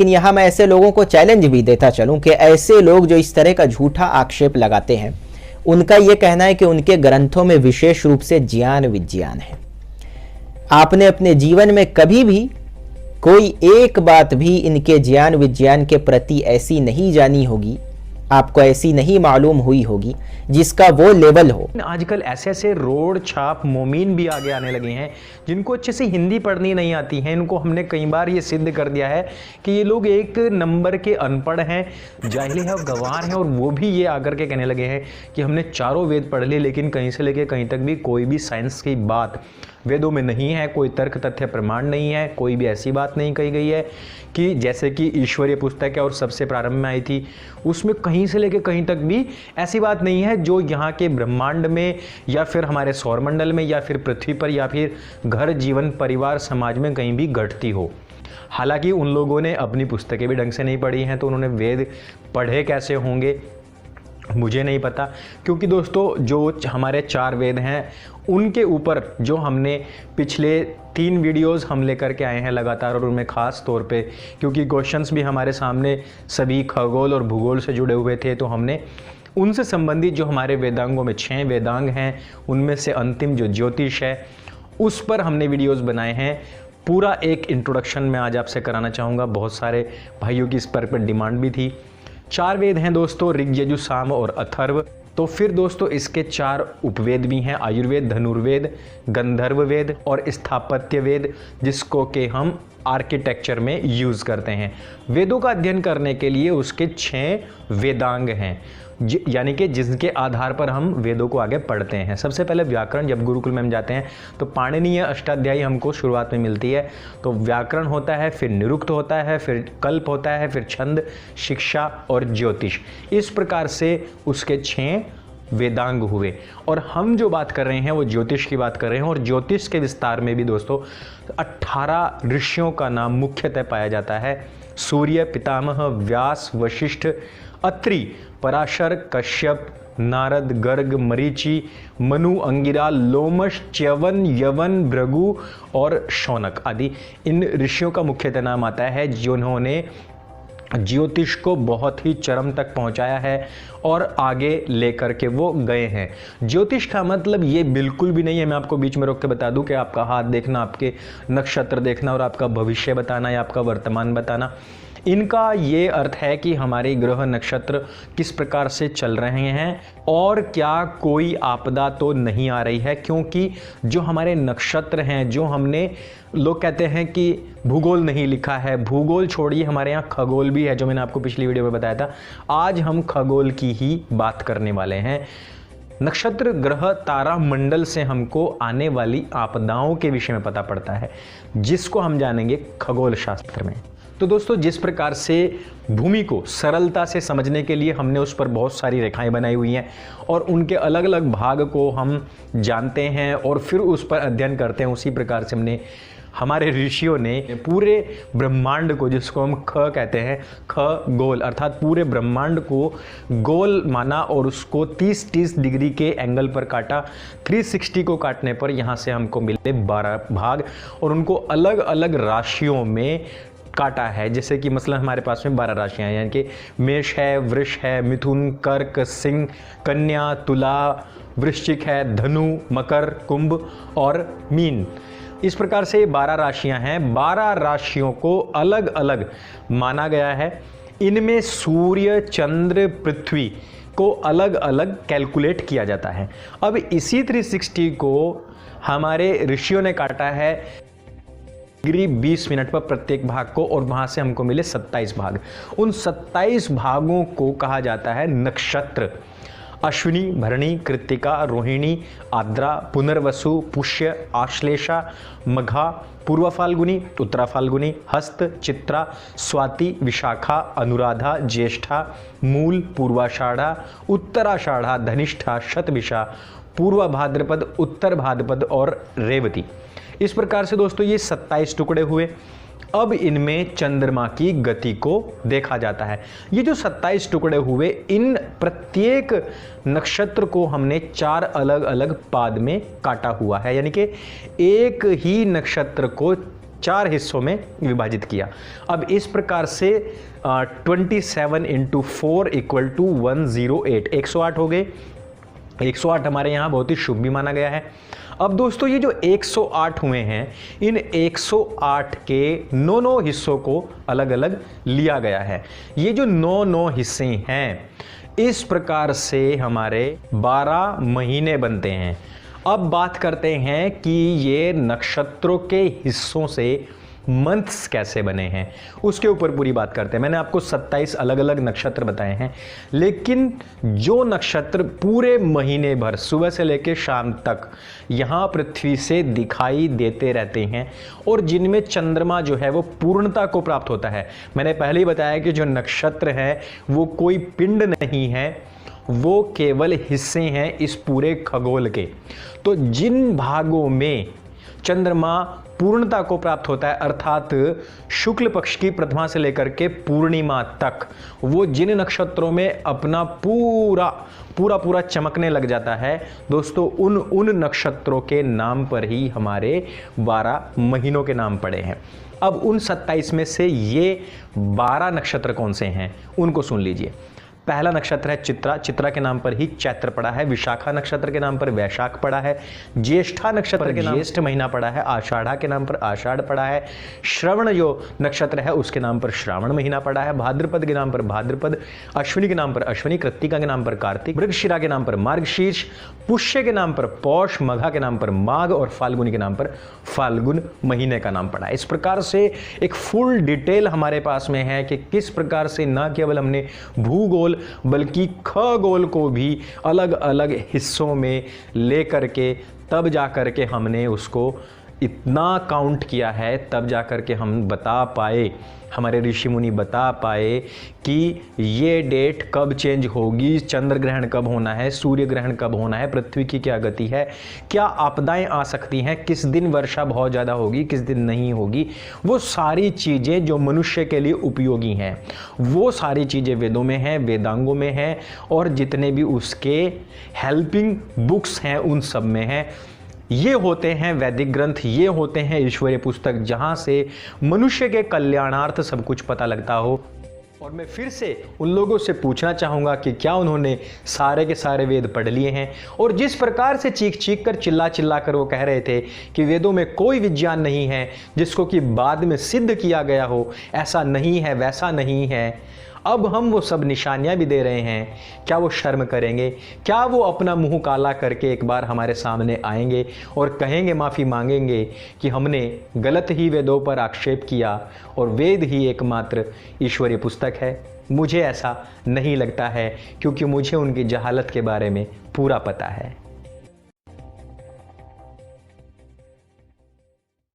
लेकिन यहाँ मैं ऐसे लोगों को चैलेंज भी देता चलूं कि ऐसे लोग जो इस तरह का झूठा आक्षेप लगाते हैं, उनका यह कहना है कि उनके ग्रंथों में विशेष रूप से ज्ञान विज्ञान है। आपने अपने जीवन में कभी भी कोई एक बात भी इनके ज्ञान विज्ञान के प्रति ऐसी नहीं जानी होगी, आपको ऐसी नहीं मालूम हुई होगी जिसका वो लेवल हो। आजकल ऐसे ऐसे रोड छाप मोमीन भी आगे आने लगे हैं जिनको अच्छे से हिंदी पढ़नी नहीं आती है। इनको हमने कई बार ये सिद्ध कर दिया है कि ये लोग एक नंबर के अनपढ़ हैं, जाहिल हैं और गंवार हैं। और वो भी ये आकर के कहने लगे हैं कि हमने चारों वेद पढ़ लिए, लेकिन कहीं से लेके कहीं तक भी कोई भी साइंस की बात वेदों में नहीं है, कोई तर्क तथ्य प्रमाण नहीं है, कोई भी ऐसी बात नहीं कही गई है कि जैसे कि ईश्वरीय पुस्तक है और सबसे प्रारंभ में आई थी, उसमें कहीं से लेके कहीं तक भी ऐसी बात नहीं है जो यहाँ के ब्रह्मांड में या फिर हमारे सौरमंडल में या फिर पृथ्वी पर या फिर घर जीवन परिवार समाज में कहीं भी घटती हो। हालांकि उन लोगों ने अपनी पुस्तकें भी ढंग से नहीं पढ़ी हैं, तो उन्होंने वेद पढ़े कैसे होंगे मुझे नहीं पता। क्योंकि दोस्तों जो हमारे 4 वेद हैं उनके ऊपर जो हमने पिछले 3 वीडियोस हम लेकर के आए हैं लगातार, और उनमें ख़ास तौर पे क्योंकि क्वेश्चंस भी हमारे सामने सभी खगोल और भूगोल से जुड़े हुए थे, तो हमने उनसे संबंधित जो हमारे वेदांगों में 6 वेदांग हैं उनमें से अंतिम जो ज्योतिष है उस पर हमने वीडियोस बनाए हैं। पूरा एक इंट्रोडक्शन मैं आज आपसे कराना चाहूँगा। बहुत सारे भाइयों की इस पर डिमांड भी थी। 4 वेद हैं दोस्तों, ऋग यजु साम और अथर्व। तो फिर दोस्तों इसके 4 उपवेद भी हैं, आयुर्वेद, धनुर्वेद, गंधर्व वेद और स्थापत्य वेद, जिसको कि हम आर्किटेक्चर में यूज़ करते हैं। वेदों का अध्ययन करने के लिए उसके 6 वेदांग हैं, यानी कि जिसके आधार पर हम वेदों को आगे पढ़ते हैं। सबसे पहले व्याकरण, जब गुरुकुल में हम जाते हैं तो पाणिनीय अष्टाध्यायी हमको शुरुआत में मिलती है। तो व्याकरण होता है, फिर निरुक्त होता है, फिर कल्प होता है, फिर छंद, शिक्षा और ज्योतिष। इस प्रकार से उसके 6 वेदांग हुए। और हम जो बात कर रहे हैं वो ज्योतिष की बात कर रहे हैं। और ज्योतिष के विस्तार में भी दोस्तों 18 ऋषियों का नाम मुख्यतः पाया जाता है। सूर्य, पितामह, व्यास, वशिष्ठ, अत्रि, पराशर, कश्यप, नारद, गर्ग, मरीचि, मनु, अंगिरा, लोमश, च्यवन, यवन, भृगु और शौनक आदि इन ऋषियों का मुख्यतः नाम आता है, जिन्होंने ज्योतिष को बहुत ही चरम तक पहुंचाया है और आगे लेकर के वो गए हैं। ज्योतिष का मतलब ये बिल्कुल भी नहीं है, मैं आपको बीच में रोक के बता दूं, कि आपका हाथ देखना, आपके नक्षत्र देखना और आपका भविष्य बताना या आपका वर्तमान बताना। इनका ये अर्थ है कि हमारे ग्रह नक्षत्र किस प्रकार से चल रहे हैं और क्या कोई आपदा तो नहीं आ रही है। क्योंकि जो हमारे नक्षत्र हैं, जो हमने, लोग कहते हैं कि भूगोल नहीं लिखा है, भूगोल छोड़िए, हमारे यहाँ खगोल भी है, जो मैंने आपको पिछली वीडियो में बताया था। आज हम खगोल की ही बात करने वाले हैं। नक्षत्र, ग्रह, तारा मंडल से हमको आने वाली आपदाओं के विषय में पता पड़ता है, जिसको हम जानेंगे खगोल शास्त्र में। तो दोस्तों जिस प्रकार से भूमि को सरलता से समझने के लिए हमने उस पर बहुत सारी रेखाएं बनाई हुई हैं और उनके अलग अलग भाग को हम जानते हैं और फिर उस पर अध्ययन करते हैं, उसी प्रकार से हमने, हमारे ऋषियों ने पूरे ब्रह्मांड को, जिसको हम ख कहते हैं, खगोल अर्थात पूरे ब्रह्मांड को गोल माना और उसको 30-30 डिग्री के एंगल पर काटा। 360 को काटने पर यहाँ से हमको मिले 12 भाग और उनको अलग अलग राशियों में काटा है। जैसे कि मसलन हमारे पास में 12 राशियां हैं, यानी कि मेष है, वृष है, मिथुन, कर्क, सिंह, कन्या, तुला, वृश्चिक है, धनु, मकर, कुंभ और मीन। इस प्रकार से 12 राशियां हैं। 12 राशियों को अलग अलग माना गया है। इनमें सूर्य, चंद्र, पृथ्वी को अलग अलग कैलकुलेट किया जाता है। अब इसी 360 को हमारे ऋषियों ने काटा है डिग्री 20 मिनट पर प्रत्येक भाग को, और वहां से हमको मिले 27 भाग। उन 27 भागों को कहा जाता है नक्षत्र। अश्विनी, भरणी, कृत्तिका, रोहिणी, आद्रा, पुनर्वसु, पुष्य, आश्लेषा, मघा, पूर्व फाल्गुनी, उत्तरा फाल्गुनी, हस्त, चित्रा, स्वाति, विशाखा, अनुराधा, ज्येष्ठा, मूल, पूर्वाषाढ़ा, उत्तराषाढ़ा, धनिष्ठा, शतभिषा, पूर्व भाद्रपद, उत्तर भाद्रपद और रेवती। इस प्रकार से दोस्तों ये 27 टुकड़े हुए। अब इनमें चंद्रमा की गति को देखा जाता है। ये जो 27 टुकड़े हुए, इन प्रत्येक नक्षत्र को हमने 4 अलग अलग पाद में काटा हुआ है, यानी कि एक ही नक्षत्र को 4 हिस्सों में विभाजित किया। अब इस प्रकार से 27 × 4 = 108, 108 हो गए। 108 हमारे यहाँ बहुत ही शुभ भी माना गया है। अब दोस्तों ये जो 108 हुए हैं, इन 108 के 9 हिस्सों को अलग अलग लिया गया है। ये जो 9 हिस्से हैं, इस प्रकार से हमारे 12 महीने बनते हैं। अब बात करते हैं कि ये नक्षत्रों के हिस्सों से मंथ्स कैसे बने हैं, उसके ऊपर पूरी बात करते हैं। मैंने आपको 27 अलग अलग नक्षत्र बताए हैं, लेकिन जो नक्षत्र पूरे महीने भर सुबह से लेकर शाम तक यहाँ पृथ्वी से दिखाई देते रहते हैं और जिनमें चंद्रमा जो है वो पूर्णता को प्राप्त होता है। मैंने पहले ही बताया कि जो नक्षत्र है वो कोई पिंड नहीं है, वो केवल हिस्से हैं इस पूरे खगोल के। तो जिन भागों में चंद्रमा पूर्णता को प्राप्त होता है, अर्थात शुक्ल पक्ष की प्रथमा से लेकर के पूर्णिमा तक, वो जिन नक्षत्रों में अपना पूरा चमकने लग जाता है दोस्तों, उन नक्षत्रों के नाम पर ही हमारे 12 महीनों के नाम पड़े हैं। अब उन 27 में से ये 12 नक्षत्र कौन से हैं उनको सुन लीजिए। पहला नक्षत्र है चित्रा, चित्रा के नाम पर ही चैत्र पड़ा है। विशाखा नक्षत्र के नाम पर वैशाख पड़ा है। ज्येष्ठा नक्षत्र के नाम ज्येष्ठ महीना पड़ा है। आषाढ़ा के नाम पर आषाढ़ पड़ा है। श्रवण जो नक्षत्र है उसके नाम पर श्रावण महीना पड़ा है। भाद्रपद के नाम पर भाद्रपद, अश्विनी के नाम पर अश्विनी, कृत्तिका के नाम पर कार्तिक, मृगशिरा के नाम पर मार्गशीर्ष, पुष्य के नाम पर पौष, मघा के नाम पर माघ और फाल्गुनी के नाम पर फाल्गुन महीने का नाम पड़ा है। इस प्रकार से एक फुल डिटेल हमारे पास में है कि किस प्रकार से न केवल हमने भूगोल बल्कि खगोल को भी अलग अलग हिस्सों में लेकर के तब जाकर के हमने उसको इतना काउंट किया है, तब जाकर के हम बता पाए, हमारे ऋषि मुनि बता पाए कि ये डेट कब चेंज होगी, चंद्र ग्रहण कब होना है, सूर्य ग्रहण कब होना है, पृथ्वी की क्या गति है, क्या आपदाएं आ सकती हैं, किस दिन वर्षा बहुत ज़्यादा होगी, किस दिन नहीं होगी। वो सारी चीज़ें जो मनुष्य के लिए उपयोगी हैं, वो सारी चीज़ें वेदों में हैं, वेदांगों में हैं और जितने भी उसके हेल्पिंग बुक्स हैं उन सब में हैं। ये होते हैं वैदिक ग्रंथ, ये होते हैं ईश्वरीय पुस्तक, जहाँ से मनुष्य के कल्याणार्थ सब कुछ पता लगता हो। और मैं फिर से उन लोगों से पूछना चाहूँगा कि क्या उन्होंने सारे के सारे वेद पढ़ लिए हैं। और जिस प्रकार से चीख कर चिल्ला कर वो कह रहे थे कि वेदों में कोई विज्ञान नहीं है जिसको कि बाद में सिद्ध किया गया हो, ऐसा नहीं है, वैसा नहीं है, अब हम वो सब निशानियां भी दे रहे हैं, क्या वो शर्म करेंगे? क्या वो अपना मुंह काला करके एक बार हमारे सामने आएंगे और कहेंगे, माफ़ी मांगेंगे कि हमने गलत ही वेदों पर आक्षेप किया और वेद ही एकमात्र ईश्वरीय पुस्तक है? मुझे ऐसा नहीं लगता है, क्योंकि मुझे उनकी जहालत के बारे में पूरा पता है।